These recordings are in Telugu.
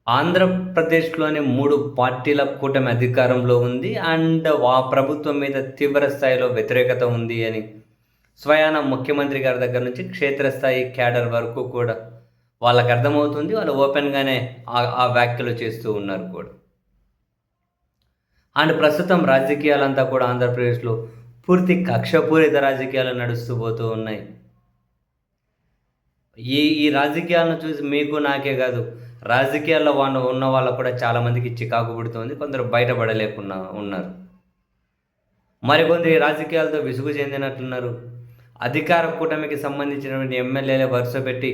ఆంధ్రప్రదేశ్‌లోని 3 పార్టీల కూటమి అధికారంలో ఉంది. అండ్ ఆ ప్రభుత్వం మీద తీవ్ర స్థాయిలో వ్యతిరేకత ఉంది అని స్వయాన ముఖ్యమంత్రి గారి దగ్గర నుంచి క్షేత్రస్థాయి క్యాడర్ వరకు కూడా వాళ్ళకర్థమవుతుంది. వాళ్ళు ఓపెన్‌గానే ఆ వ్యాఖ్యలు చేస్తూ ఉన్నారు కూడా. అండ్ ప్రస్తుతం రాజకీయాలంతా కూడా ఆంధ్రప్రదేశ్‌లో పూర్తి కక్షపూరిత రాజకీయాలు నడుస్తూ పోతూ ఉన్నాయి. ఈ రాజకీయాలను చూసి మీకు నాకే గాదు, రాజకీయాల్లో ఉన్న వాళ్ళకు కూడా చాలామందికి చికాకు పుడుతోంది. కొందరు బయటపడలేకున్నా ఉన్నారు. మరికొందరు ఈ రాజకీయాలతో విసుగు చెందినట్లున్నారు. అధికార కూటమికి సంబంధించినటువంటి ఎమ్మెల్యేలే వరుసపెట్టి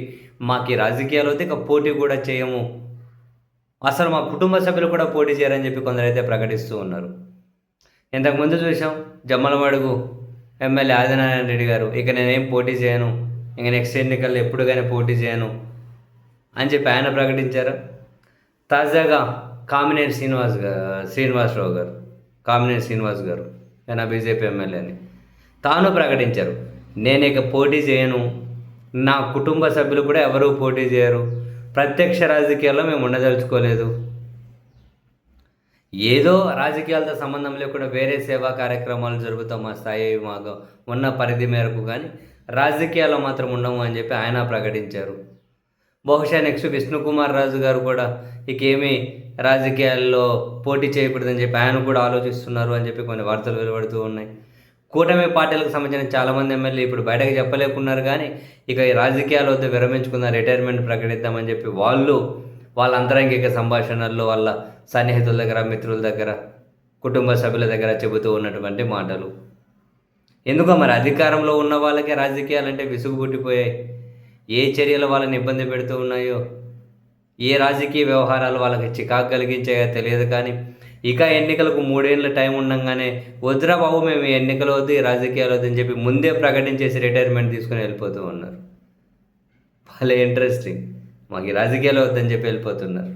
మాకీ రాజకీయాలొద్దు, ఇక పోటీ కూడా చేయము. అసలు మా కుటుంబ సభ్యులు కూడా పోటీ చేయరని చెప్పి కొందరైతే ప్రకటిస్తూ ఉన్నారు. ఇంతకుముందు చూసాం జమ్మలమడుగు ఎమ్మెల్యే ఆదినారాయణ రెడ్డి గారు, ఇక నేనేం పోటీ చేయను, ఇంక నెక్స్ట్ ఎన్నికల్లో ఎప్పుడు గానీ పోటీ చేయను అని చెప్పి ఆయన ప్రకటించారు. తాజాగా కామినేని శ్రీనివాసరావు గారు, కామినేని శ్రీనివాస్ గారు ఆయన బీజేపీ ఎమ్మెల్యేని తాను ప్రకటించారు, నేను ఇక పోటీ చేయను, నా కుటుంబ సభ్యులు కూడా ఎవరూ పోటీ చేయరు, ప్రత్యక్ష రాజకీయాల్లో మేము ఉండదలుచుకోలేదు, ఏదో రాజకీయాలతో సంబంధం లేకుండా వేరే సేవా కార్యక్రమాలు జరుగుతాం మా స్థాయి మాకు ఉన్న పరిధి మేరకు, కానీ రాజకీయాల్లో మాత్రం ఉండము అని చెప్పి ఆయన ప్రకటించారు. బహుశా నెక్స్ట్ విష్ణుకుమార్ రాజు గారు కూడా ఇకేమీ రాజకీయాల్లో పోటీ చేయకూడదని చెప్పి ఆయన కూడా ఆలోచిస్తున్నారు అని చెప్పి కొన్ని వార్తలు వెలువడుతూ ఉన్నాయి. కూటమి పార్టీలకు సంబంధించిన చాలామంది ఎమ్మెల్యే ఇప్పుడు బయటకు చెప్పలేకున్నారు, కానీ ఇక ఈ రాజకీయాల వద్ద విరమించుకున్న రిటైర్మెంట్ ప్రకటిద్దామని చెప్పి వాళ్ళ అంతరంగిక సంభాషణల్లో వాళ్ళ సన్నిహితుల దగ్గర, మిత్రుల దగ్గర, కుటుంబ సభ్యుల దగ్గర చెబుతూ ఉన్నటువంటి మాటలు. ఎందుకో మరి అధికారంలో ఉన్న వాళ్ళకే రాజకీయాలంటే విసుగు పుట్టిపోయాయి. ఏ చర్యలు వాళ్ళని ఇబ్బంది పెడుతూ ఉన్నాయో, ఏ రాజకీయ వ్యవహారాలు వాళ్ళకి చికాకు కలిగించాయో తెలియదు, కానీ ఇక ఎన్నికలకు 3 ఏళ్ళ టైం ఉండంగానే వద్దురా బాబు మేము ఈ ఎన్నికలు వద్దు, ఈ రాజకీయాలు వద్దు అని చెప్పి ముందే ప్రకటించేసి రిటైర్మెంట్ తీసుకుని వెళ్ళిపోతూ ఉన్నారు. భలే ఇంట్రెస్టింగ్, మాకు ఈ రాజకీయాలు వద్దని చెప్పి వెళ్ళిపోతున్నారు.